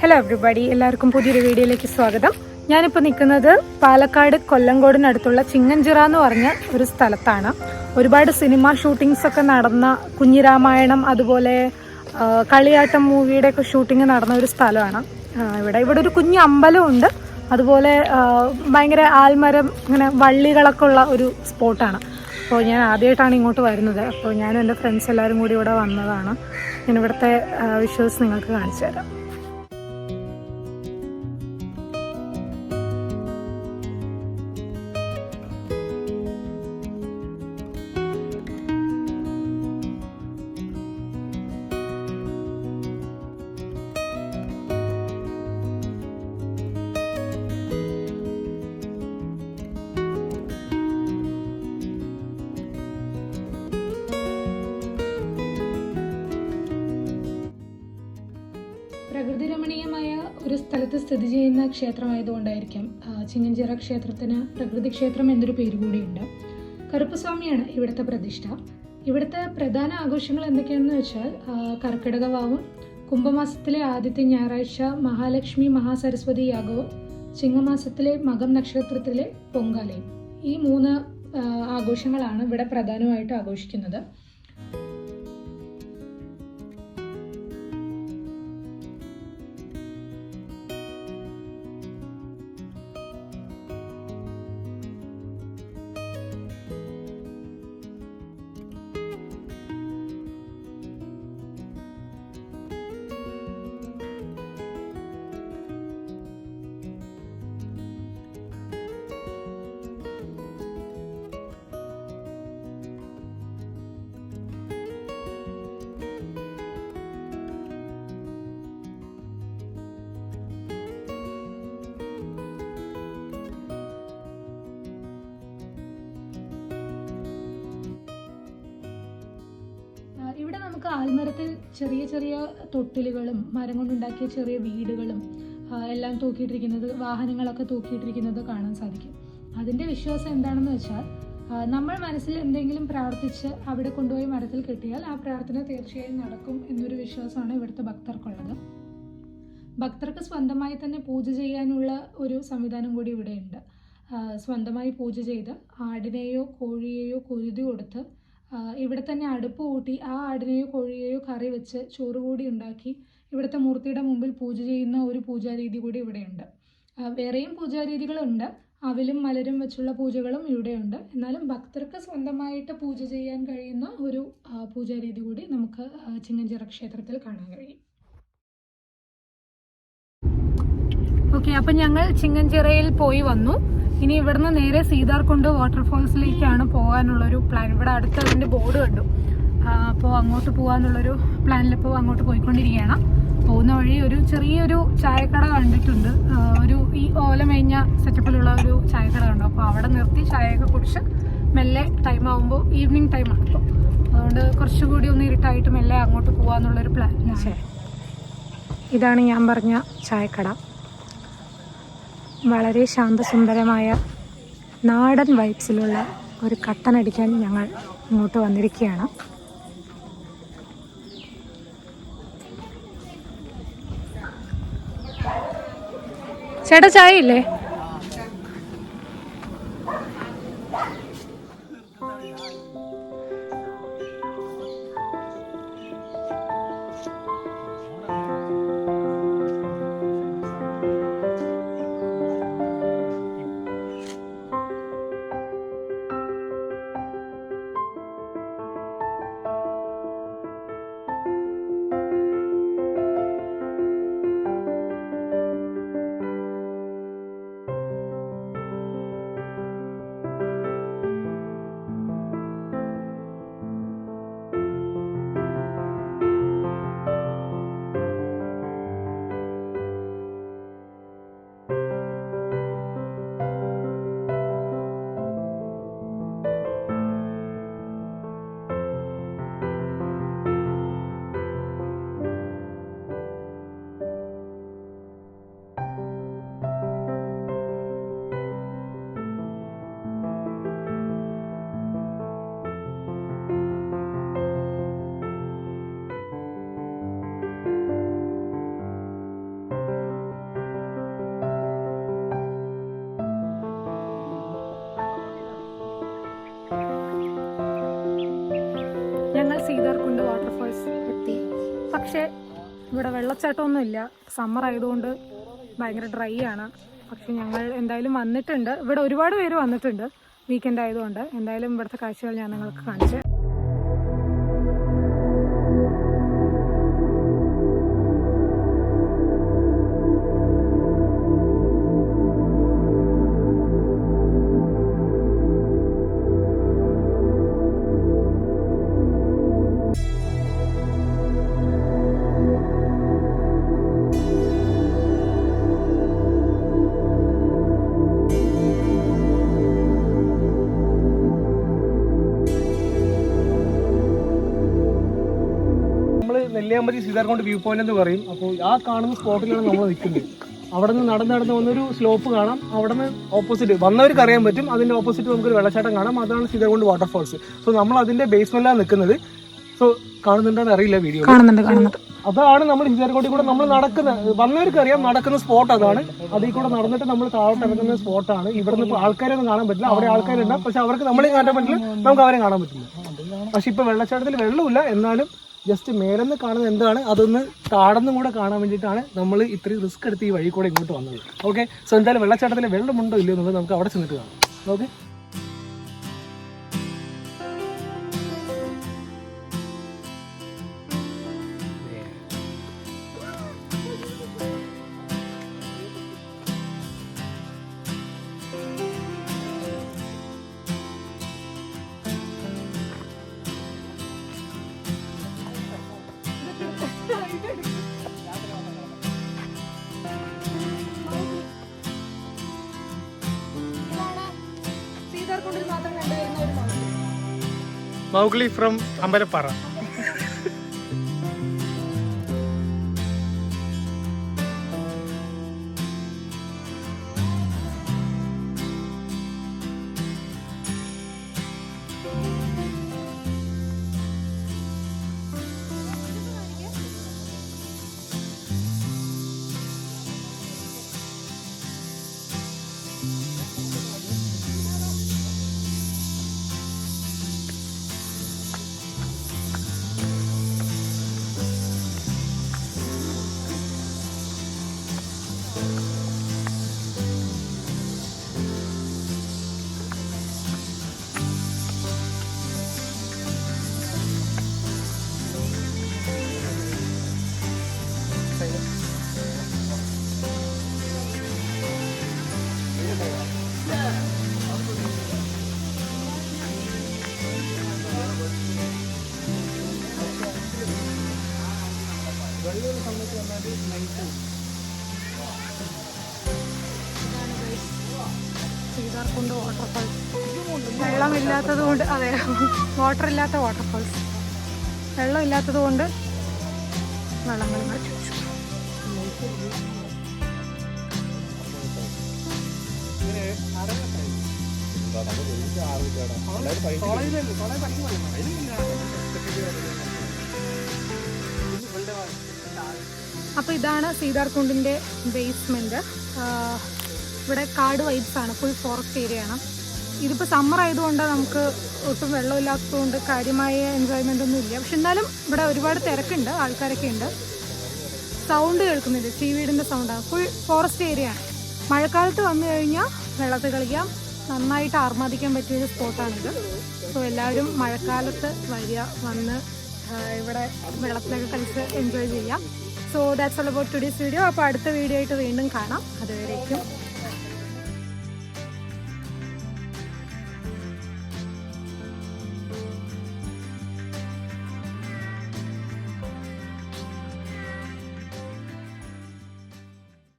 Hello everybody, എല്ലാവർക്കും പുതിയൊരു വീഡിയോയിലേക്ക് സ്വാഗതം. ഞാനിപ്പോൾ നിൽക്കുന്നത് പാലക്കാട് കൊല്ലങ്കോടിനടുത്തുള്ള ചിങ്ങഞ്ചിറ എന്ന് പറഞ്ഞ ഒരു സ്ഥലത്താണ്. ഒരുപാട് സിനിമ ഷൂട്ടിങ്സ് ഒക്കെ നടന്ന, കുഞ്ഞിരാമായണം അതുപോലെ കളിയാട്ടം മൂവിയുടെ ഒക്കെ ഷൂട്ടിങ് നടന്ന ഒരു സ്ഥലമാണ്. ഇവിടെ ഒരു കുഞ്ഞു അമ്പലമുണ്ട്, അതുപോലെ ഭയങ്കര ആൽമരം, ഇങ്ങനെ വള്ളികളൊക്കെ ഉള്ള ഒരു സ്പോട്ടാണ്. അപ്പോൾ ഞാൻ ആദ്യമായിട്ടാണ് ഇങ്ങോട്ട് വരുന്നത്. അപ്പോൾ ഞാനും എൻ്റെ ഫ്രണ്ട്സ് എല്ലാവരും കൂടി ഇവിടെ വന്നതാണ്. ഞാൻ ഇവിടുത്തെ വിഷ്വൽസ് നിങ്ങൾക്ക് കാണിച്ചു തരാം. പ്രകൃതിരമണീയമായ ഒരു സ്ഥലത്ത് സ്ഥിതി ചെയ്യുന്ന ക്ഷേത്രമായതുകൊണ്ടായിരിക്കാം ചിങ്ങഞ്ചിറ ക്ഷേത്രത്തിന് പ്രകൃതി ക്ഷേത്രം എന്നൊരു പേര് കൂടിയുണ്ട്. കറുപ്പസ്വാമിയാണ് ഇവിടുത്തെ പ്രതിഷ്ഠ. ഇവിടുത്തെ പ്രധാന ആഘോഷങ്ങൾ എന്തൊക്കെയാണെന്ന് വെച്ചാൽ കർക്കിടക വാവും, കുംഭമാസത്തിലെ ആദ്യത്തെ ഞായറാഴ്ച മഹാലക്ഷ്മി മഹാസരസ്വതി യാഗവും, ചിങ്ങമാസത്തിലെ മകം നക്ഷത്രത്തിലെ പൊങ്കാലയും. ഈ 3 ആഘോഷങ്ങളാണ് ഇവിടെ പ്രധാനമായിട്ട് ആഘോഷിക്കുന്നത്. ഇവിടെ നമുക്ക് ആൽമരത്തിൽ ചെറിയ ചെറിയ തൊട്ടിലുകളും മരം കൊണ്ടുണ്ടാക്കിയ ചെറിയ വീടുകളും എല്ലാം തൂക്കിയിട്ടിരിക്കുന്നത്, വാഹനങ്ങളൊക്കെ തൂക്കിയിട്ടിരിക്കുന്നത് കാണാൻ സാധിക്കും. അതിൻ്റെ വിശ്വാസം എന്താണെന്ന് വെച്ചാൽ, നമ്മൾ മനസ്സിൽ എന്തെങ്കിലും പ്രാർത്ഥിച്ച് അവിടെ കൊണ്ടുപോയി മരത്തിൽ കെട്ടിയാൽ ആ പ്രാർത്ഥന തീർച്ചയായും നടക്കും എന്നൊരു വിശ്വാസമാണ് ഇവിടുത്തെ ഭക്തർക്കുള്ളത്. ഭക്തർക്ക് സ്വന്തമായി തന്നെ പൂജ ചെയ്യാനുള്ള ഒരു സംവിധാനം കൂടി ഇവിടെയുണ്ട്. സ്വന്തമായി പൂജ ചെയ്ത് ആടിനെയോ കോഴിയെയോ കുരുതി കൊടുത്ത് ഇവിടെ തന്നെ അടുപ്പ് കൂട്ടി ആ ആടിനെയോ കോഴിയെയോ കറി വെച്ച് ചോറ് കൂടി ഉണ്ടാക്കി ഇവിടുത്തെ മൂർത്തിയുടെ മുമ്പിൽ പൂജ ചെയ്യുന്ന ഒരു പൂജാരീതി കൂടി ഇവിടെയുണ്ട്. വേറെയും പൂജാരീതികളുണ്ട്. അവിലും മലരും വെച്ചുള്ള പൂജകളും ഇവിടെയുണ്ട്. എന്നാലും ഭക്തർക്ക് സ്വന്തമായിട്ട് പൂജ ചെയ്യാൻ കഴിയുന്ന ഒരു പൂജാരീതി കൂടി നമുക്ക് ചിങ്ങഞ്ചിറ ക്ഷേത്രത്തിൽ കാണാൻ കഴിയും. ഓക്കെ, അപ്പം ഞങ്ങൾ ചിങ്ങഞ്ചിറയിൽ പോയി വന്നു. ഇനി ഇവിടുന്ന് നേരെ സീതാർകുണ്ട് വാട്ടർഫോൾസിലേക്കാണ് പോകാനുള്ളൊരു പ്ലാൻ. ഇവിടെ അടുത്ത് അതിൻ്റെ ബോർഡ് കണ്ടു. അപ്പോൾ അങ്ങോട്ട് പോകാനുള്ളൊരു പ്ലാനിലിപ്പോൾ അങ്ങോട്ട് പോയിക്കൊണ്ടിരിക്കുകയാണ്. പോകുന്ന വഴി ഒരു ചെറിയൊരു ചായക്കട കണ്ടിട്ടുണ്ട്. ഒരു ഈ ഓലമേഞ്ഞ സെറ്റപ്പിലുള്ള ഒരു ചായക്കട കണ്ടു. അപ്പോൾ അവിടെ നിർത്തി ചായയൊക്കെ കുടിച്ച് മെല്ലെ ടൈം ആകുമ്പോൾ, ഈവനിങ് ടൈമാണ് ഇപ്പോൾ, അതുകൊണ്ട് കുറച്ചുകൂടി ഒന്ന് ഇരുട്ടായിട്ട് മെല്ലെ അങ്ങോട്ട് പോകാമെന്നുള്ളൊരു പ്ലാൻ. ഇതാണ് ഞാൻ പറഞ്ഞ ചായക്കട. വളരെ ശാന്തസുന്ദരമായ നാടൻ വൈബ്സിലുള്ള ഒരു കട്ടനടിക്കാൻ ഞങ്ങൾ ഇങ്ങോട്ട് വന്നിരിക്കുകയാണ്. ചേട്ടാ, ചായ ഇല്ലേ? പക്ഷേ ഇവിടെ വെള്ളച്ചാട്ടമൊന്നുമില്ല. സമ്മർ ആയതുകൊണ്ട് ഭയങ്കര ഡ്രൈ ആണ്. പക്ഷെ ഞങ്ങൾ എന്തായാലും വന്നിട്ടുണ്ട്. ഇവിടെ ഒരുപാട് പേര് വന്നിട്ടുണ്ട് വീക്കെൻഡ് ആയതുകൊണ്ട്. എന്തായാലും ഇവിടുത്തെ കാഴ്ചകൾ ഞാൻ നിങ്ങൾക്ക് കാണിച്ചു. നെല്ലിയാമ്പതി സീതാർകുണ്ട് വ്യൂ പോയിന്റ് എന്ന് പറയും. അപ്പോൾ ആ കാണുന്ന സ്പോട്ടിലാണ് നമ്മൾ നിൽക്കുന്നത്. അവിടെ നിന്ന് നടന്ന് വന്നൊരു സ്ലോപ്പ് കാണാം. അവിടെ നിന്ന് ഓപ്പോസിറ്റ് വന്നവർക്ക് അറിയാൻ പറ്റും. അതിന്റെ ഓപ്പോസിറ്റ് നമുക്കൊരു വെള്ളച്ചാട്ടം കാണാം. അതാണ് സീതാർകുണ്ട് വാട്ടർഫോൾസ്. സോ നമ്മൾ അതിന്റെ ബേസ്മെന്റിലാണ് നിൽക്കുന്നത്. സോ കാണുന്നുണ്ടെന്ന് അറിയില്ല വീഡിയോ. അതാണ് നമ്മൾ സീതാർകുണ്ടിൽ കൂടെ നമ്മൾ നടക്കുന്നത്. വന്നവർക്ക് അറിയാം നടക്കുന്ന സ്പോട്ട് അതാണ്. അതിൽ കൂടെ നടന്നിട്ട് നമ്മൾ താഴോട്ട് ഇറങ്ങുന്ന സ്പോട്ടാണ്. ഇവിടെ നിന്ന് ഇപ്പോൾ ആൾക്കാരൊന്നും കാണാൻ പറ്റില്ല. അവിടെ ആൾക്കാരുണ്ടാവും, പക്ഷെ അവർക്ക് നമ്മളെ കാണാൻ പറ്റില്ല, നമുക്ക് അവരെ കാണാൻ പറ്റില്ല. പക്ഷെ ഇപ്പൊ വെള്ളച്ചാട്ടത്തിൽ വെള്ളമില്ല. എന്നാലും ജസ്റ്റ് മേലെന്ന് കാണുന്നത് എന്താണ് അതൊന്ന് താടന്നും കൂടെ കാണാൻ വേണ്ടിയിട്ടാണ് നമ്മൾ ഇത്രയും റിസ്ക് എടുത്ത് ഈ വഴി കൂടെ ഇങ്ങോട്ട് വന്നത്. ഓക്കെ, സോ എന്തായാലും വെള്ളച്ചാട്ടത്തിൽ വെള്ളമുണ്ടോ ഇല്ലയോ എന്നുള്ളത് നമുക്ക് അവിടെ ചെന്നിട്ട് കാണാം. Okay, Mowgli from Ambalappara. Seetharkund waterfalls. വെള്ളമില്ലാത്തത് കൊണ്ട്, അതെ, വാട്ടർ ഇല്ലാത്ത വാട്ടർഫോൾസ്. വെള്ളമില്ലാത്തത് കൊണ്ട് വെള്ളങ്ങൾ മാറ്റി വെച്ചു. അപ്പോൾ ഇതാണ് സീതാർകുണ്ടിൻ്റെ ബേസ്മെൻറ്റ്. ഇവിടെ കാട് വൈബ്സ് ആണ്, ഫുൾ ഫോറസ്റ്റ് ഏരിയ ആണ്. ഇതിപ്പോൾ സമ്മർ ആയതുകൊണ്ട് നമുക്ക് ഒട്ടും വെള്ളമില്ലാത്തതുകൊണ്ട് കാര്യമായ എൻജോയ്മെൻ്റ് ഒന്നും ഇല്ല. പക്ഷെ എന്നാലും ഇവിടെ ഒരുപാട് തിരക്കുണ്ട്, ആൾക്കാരൊക്കെ ഉണ്ട്. സൗണ്ട് കേൾക്കുന്നില്ല, സീവീഡിൻ്റെ സൗണ്ടാണ്. ഫുൾ ഫോറസ്റ്റ് ഏരിയ ആണ്. മഴക്കാലത്ത് വന്നു കഴിഞ്ഞാൽ വെള്ളത്തിൽ കളിക്കാം, നന്നായിട്ട് ആർമാദിക്കാൻ പറ്റിയൊരു സ്പോട്ടാണിത്. സോ എല്ലാവരും മഴക്കാലത്ത് വന്ന് ഇവിടെ വെള്ളത്തിലൊക്കെ കളിച്ച് എൻജോയ് ചെയ്യാം. So that's all about today's video. അപ്പോൾ അടുത്ത വീഡിയോ ആയിട്ട് വീണ്ടും കാണാം. അതുവരേക്കും